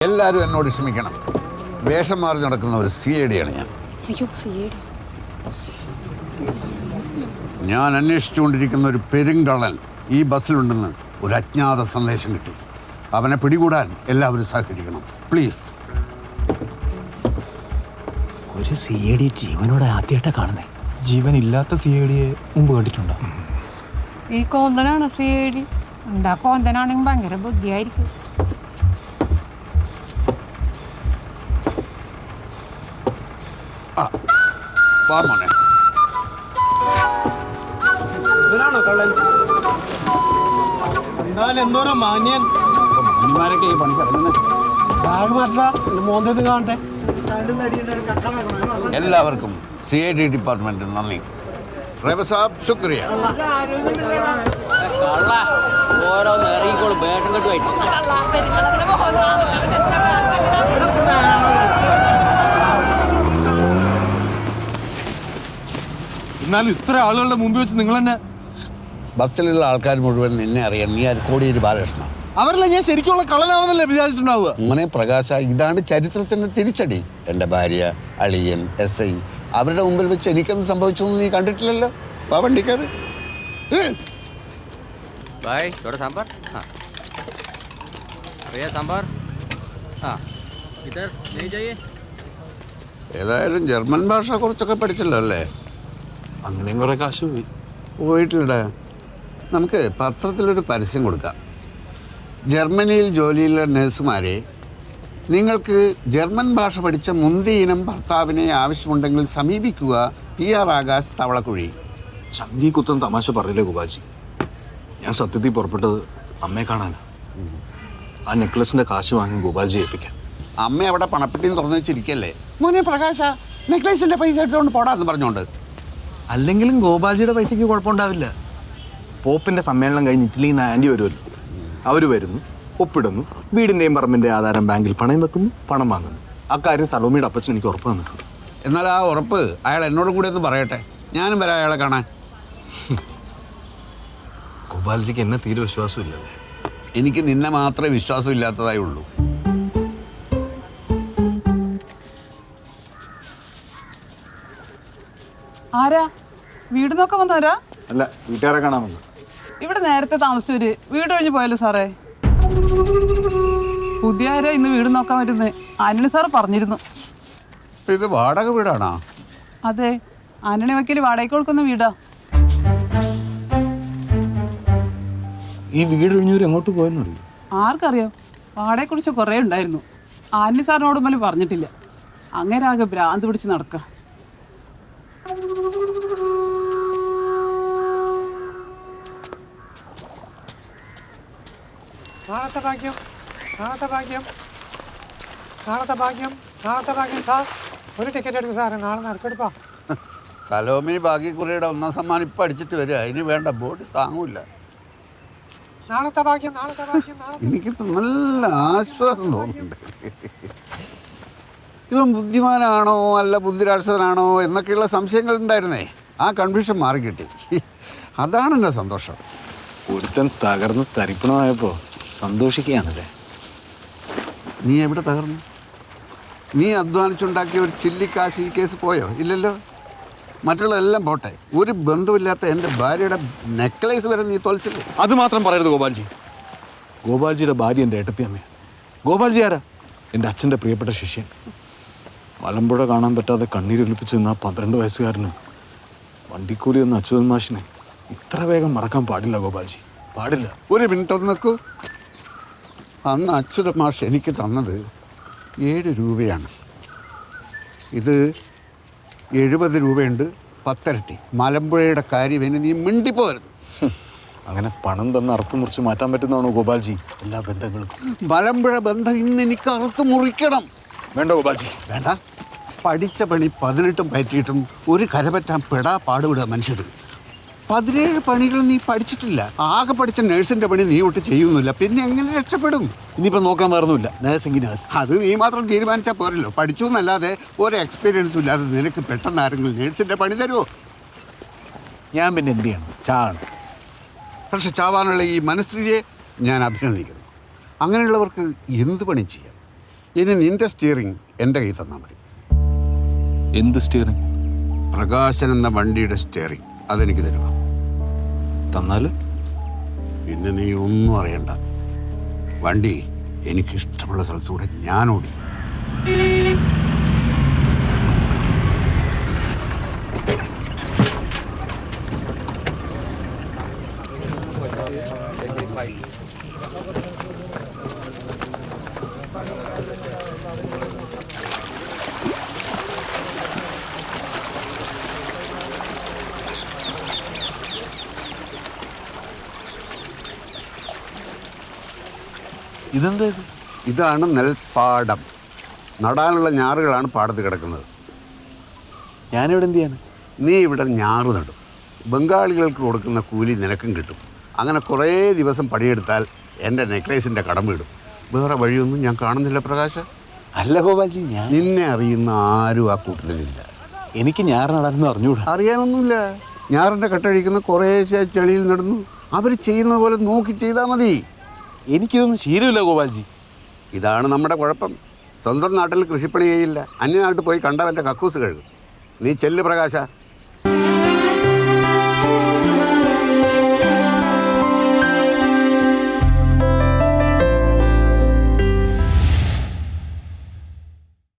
എല്ലാവരും എന്നോട് ക്ഷമിക്കണം. വേഷം മാറി നടക്കുന്ന ഒരു CID ആണ് ഞാൻ. ഞാൻ അന്വേഷിച്ചുകൊണ്ടിരിക്കുന്ന ഒരു പെരുങ്കള്ളൻ ഈ ബസ്സിലുണ്ടെന്ന് ഒരു അജ്ഞാത സന്ദേശം കിട്ടി. അവനെ പിടികൂടാൻ എല്ലാവരും സഹകരിക്കണം പ്ലീസ്. ഒരു CID ജീവനോടെ ആദ്യമായിട്ടാണ് കാണുന്നത്. ജീവനില്ലാത്ത CIDയെ മുമ്പ് കണ്ടിട്ടുണ്ടോ? ഈ കോന്തനാണ് CID. ഉണ്ടാ കോന്തനാണെങ്കിൽ ഭയങ്കര ബുദ്ധിയായിരിക്കും. വാ മോനെ. എന്തോരോ മാന്യൻ മാന്യന്മാരൊക്കെ ഈ പണിക്ക് ബാഗ് മാറ്റില്ല മോന്തത് കാണട്ടെ. എല്ലാവർക്കും CID ഡിപ്പാർട്ട്മെന്റ് നന്ദി. റേവ സാബ് ശുക്രിയ. എന്നാലും ഇത്ര ആളുകളുടെ മുമ്പിൽ വെച്ച് നിങ്ങൾ തന്നെ ബസ്സിലുള്ള ആൾക്കാർ മുഴുവൻ നിന്നെ അറിയാം. നീ കോടിയേരി ബാലകൃഷ്ണ. അവരല്ല ഞാൻ ശരിക്കുള്ള കള്ളനാണെന്നല്ലേ വിചാരിച്ചിട്ടുണ്ടാവുക. അങ്ങനെ പ്രകാശ, ഇതാണ് ചരിത്രത്തിന്റെ തിരിച്ചടി. എൻ്റെ ഭാര്യ, അളിയൻ, SI അവരുടെ മുമ്പിൽ വെച്ച് എനിക്കൊന്നും സംഭവിച്ചു നീ കണ്ടിട്ടില്ലല്ലോ. വാ വണ്ടിക്കാർ. ഏതായാലും ജർമ്മൻ ഭാഷ കുറച്ചൊക്കെ പഠിച്ചല്ലോ അല്ലേ? അങ്ങനെയും കുറെ കാശ് പോയി. പോയിട്ടില്ലടാ. നമുക്ക് പത്രത്തിലൊരു പരസ്യം കൊടുക്കാം. ജർമ്മനിയിൽ ജോലിയുള്ള നഴ്സുമാരെ, നിങ്ങൾക്ക് ജർമ്മൻ ഭാഷ പഠിച്ച മുന്തിയ ഇനം ഭർത്താവിനെ ആവശ്യമുണ്ടെങ്കിൽ സമീപിക്കുക. PR ആകാശ്, തവളക്കുഴി. ചങ്കി കുത്തൻ തമാശ പറയില്ലേ ഗോപാൽജി. ഞാൻ സത്യത്തിൽ പുറപ്പെട്ടത് അമ്മയെ കാണാനാണ്. ആ നെക്ലസിന്റെ കാശ് വാങ്ങി ഗോപാൽജി ഏൽപ്പിക്കാൻ. അമ്മ അവിടെ പണപ്പെട്ടിന്ന് തുറന്നു വെച്ചിരിക്കല്ലേ. മോനെ പ്രകാശ, നെക്ലേസിന്റെ പൈസ എടുത്തുകൊണ്ട് പോടാന്ന് പറഞ്ഞോണ്ട്. അല്ലെങ്കിലും ഗോപാൽജിയുടെ പൈസയ്ക്ക് കുഴപ്പമുണ്ടാവില്ല. പോപ്പിന്റെ സമ്മേളനം കഴിഞ്ഞ് ഇറ്റലിയിൽ നിന്ന് ആൻറ്റി വരുമല്ലോ. അവർ വരുന്നു, ഒപ്പിടുന്നു, വീടിൻ്റെയും പറമ്പിൻ്റെ ആധാരം ബാങ്കിൽ പണയം വെക്കുന്നു, പണം വാങ്ങുന്നു. അക്കാര്യം സലോമിയുടെ അപ്പച്ചൻ എനിക്ക് ഉറപ്പ് തന്നിട്ടുണ്ട്. എന്നാൽ ആ ഉറപ്പ് അയാൾ എന്നോടും കൂടി ഒന്ന് പറയട്ടെ. ഞാനും വരാം അയാളെ കാണാൻ. ഗോപാൽജിക്ക് എന്നെ തീരെ വിശ്വാസമില്ലല്ലേ? എനിക്ക് നിന്നെ മാത്രമേ വിശ്വാസമില്ലാത്തതായി ഉള്ളൂ. ആരാ? വീട് നോക്കാൻ വന്നവരാ? അല്ല, വീട്ടുകാരെ കാണാൻ വന്നു. ഇവിടെ നേരത്തെ താമസിച്ചവര് വീട് കഴിഞ്ഞ് പോയല്ലോ സാറേ. പുതിയ ആരോ ഇന്ന് വീട് നോക്കാൻ വരുന്നത് ആന്റണി സാറ് പറഞ്ഞിരുന്നു. ഇത് വാടക വീടാണോ? അതെ, ആന്റണി വക്കീൽ വാടകയ്ക്ക് കൊടുക്കുന്ന വീടാ. ഈ വീട് കഴിഞ്ഞവർ എങ്ങോട്ട് പോയെന്നറിയോ? ആർക്കറിയാം? വാടകയെക്കുറിച്ച് കുറേ ഉണ്ടായിരുന്നു. ആന്റണി സാറിനോട് പോലും പറഞ്ഞിട്ടില്ല. അങ്ങനെ ആകെ ഭ്രാന്ത് പിടിച്ച് നടക്കാം. നാളത്തെ ഭാഗ്യം, നാളത്തെ ഭാഗ്യം, നാളത്തെ ഭാഗ്യം, നാളത്തെ ഭാഗ്യം സാർ. ഒരു ടിക്കറ്റ് എടുക്കും സാറേ, നാളെ നറുക്കെടുപ്പാ. സലോമി ഭാഗ്യക്കുറിയുടെ 1ാം സമ്മാനം ഇപ്പം അടിച്ചിട്ട് വരിക. അതിന് വേണ്ട, ബോഡി താങ്ങൂല. നാളത്തെ ഭാഗ്യം, നാളത്തെ ഭാഗ്യം, എനിക്കിപ്പോൾ നല്ല ആശ്വാസം തോന്നുന്നുണ്ട്. ഇവൻ ബുദ്ധിമാനാണോ അല്ല ബുദ്ധിരാക്ഷസനാണോ എന്നൊക്കെയുള്ള സംശയങ്ങൾ ഉണ്ടായിരുന്നേ. ആ കൺഫ്യൂഷൻ മാറിക്കിട്ടി. അതാണ് എൻ്റെ സന്തോഷം. ഒരുത്തൻ തകർന്ന് തരിപ്പണമായപ്പോൾ സന്തോഷിക്കുകയാണല്ലേ? നീ എവിടെ തകർന്നു? നീ അധ്വാനിച്ചുണ്ടാക്കിയ ഒരു ചില്ലിക്കാശ് ഈ കേസ് പോയോ? ഇല്ലല്ലോ. മറ്റുള്ളതെല്ലാം പോട്ടെ, ഒരു ബന്ധമില്ലാത്ത എൻ്റെ ഭാര്യയുടെ നെക്ലേസ് വരെ നീ തോൽച്ചില്ലേ? അത് മാത്രം പറയരുത് ഗോപാൽജി. ഗോപാൽജിയുടെ ഭാര്യ എൻ്റെ ഏട്ടത്തി അമ്മയാണ്. ഗോപാൽജി ആരാ? എൻ്റെ അച്ഛൻ്റെ പ്രിയപ്പെട്ട ശിഷ്യൻ. മലമ്പുഴ കാണാൻ പറ്റാതെ കണ്ണീരൊലിപ്പിച്ചു നിന്ന 12 വയസ്സുകാരന് വണ്ടിക്കൂലി എന്ന അച്യുതൻ മാഷിനെ ഇത്ര വേഗം മറക്കാൻ പാടില്ല ഗോപാൽജി, പാടില്ല. ഒരു മിനിറ്റ് ഒന്ന് നിൽക്കൂ. അന്ന് അച്യുത മാഷ് എനിക്ക് തന്നത് 7 രൂപയാണ്. ഇത് 70 രൂപയുണ്ട്, 10 ഇരട്ടി. മലമ്പുഴയുടെ കാര്യം ഇനി നീ മിണ്ടിപ്പോരുത്. അങ്ങനെ പണം തന്ന് അറുത്ത് മുറിച്ച് മാറ്റാൻ പറ്റുന്നതാണോ ഗോപാൽജി എല്ലാ ബന്ധങ്ങളും? മലമ്പുഴ ബന്ധം ഇന്ന് എനിക്ക് അറുത്ത് മുറിക്കണം. വേണ്ട ഗോപാൽജി, വേണ്ട. പഠിച്ച പണി 18 പറ്റിയിട്ടും ഒരു കരപറ്റാൻ പെടാ പാടുവിടുക മനുഷ്യർ. 17 പണികൾ നീ പഠിച്ചിട്ടില്ല. ആകെ പഠിച്ച നേഴ്സിൻ്റെ പണി നീ ഒട്ട് ചെയ്യുന്നില്ല. പിന്നെ എങ്ങനെ രക്ഷപ്പെടും? ഇനിയിപ്പോൾ നോക്കാൻ വേറൊന്നുമില്ല. നേഴ്സെങ്കിൽ നേഴ്സ്. അത് നീ മാത്രം തീരുമാനിച്ചാൽ പോരല്ലോ. പഠിച്ചു എന്നല്ലാതെ ഒരു എക്സ്പീരിയൻസും ഇല്ലാതെ നിനക്ക് പെട്ടെന്ന് ആരെങ്കിലും നേഴ്സിൻ്റെ പണി തരുമോ? ഞാൻ പിന്നെ എന്ത് ചെയ്യണം? ചാകണം. പക്ഷെ ചാവാനുള്ള ഈ മനസ്ഥിതിയെ ഞാൻ അഭിനന്ദിക്കുന്നു. അങ്ങനെയുള്ളവർക്ക് എന്ത് പണി ചെയ്യാം. ഇനി നിന്റെ സ്റ്റിയറിംഗ് എൻ്റെ കയ്യിൽ തന്നാൽ മതി. എന്ത് സ്റ്റിയറിംഗ്? പ്രകാശൻ എന്ന വണ്ടിയുടെ സ്റ്റിയറിംഗ് അതെനിക്ക് തരുക. തന്നാൽ പിന്നെ നീ ഒന്നും അറിയണ്ട. വണ്ടി എനിക്കിഷ്ടമുള്ള സ്ഥലത്തൂടെ ഞാൻ ഓടിക്കും. ഇതെന്താ ഇത്? ഇതാണ് നെൽപ്പാടം. നടാനുള്ള ഞാറുകളാണ് പാടത്ത് കിടക്കുന്നത്. ഞാനിവിടെ എന്ത് ചെയ്യാൻ? നീ ഇവിടെ ഞാറ് നടും. ബംഗാളികൾക്ക് കൊടുക്കുന്ന കൂലി നിനക്കും കിട്ടും. അങ്ങനെ കുറേ ദിവസം പണിയെടുത്താൽ എൻ്റെ നെക്ലേസിൻ്റെ കടം വീടും. വേറെ വഴിയൊന്നും ഞാൻ കാണുന്നില്ല പ്രകാശ. അല്ല ഗോപാൽജി, നിന്നെ അറിയുന്ന ആരും ആ കൂട്ടത്തിലില്ല. എനിക്ക് ഞാറ് നടാനൊന്നും അറിഞ്ഞൂടാ. അറിയാനൊന്നുമില്ല. ഞാറിൻ്റെ കട്ടഴിക്കുന്ന കുറേശ്ശെ ചെളിയിൽ നടന്നു. അവർ ചെയ്യുന്ന പോലെ നോക്കി ചെയ്താൽ മതി. എനിക്കിതൊന്നും ശീലമില്ല ഗോപാൽജി. ഇതാണ് നമ്മുടെ കുഴപ്പം. സ്വന്തം നാട്ടിൽ കൃഷിപ്പണി ചെയ്യില്ല, അന്യനാട്ടിൽ പോയി കണ്ടവൻ്റെ കക്കൂസ് കഴുകും. നീ ചെല്ല് പ്രകാശ.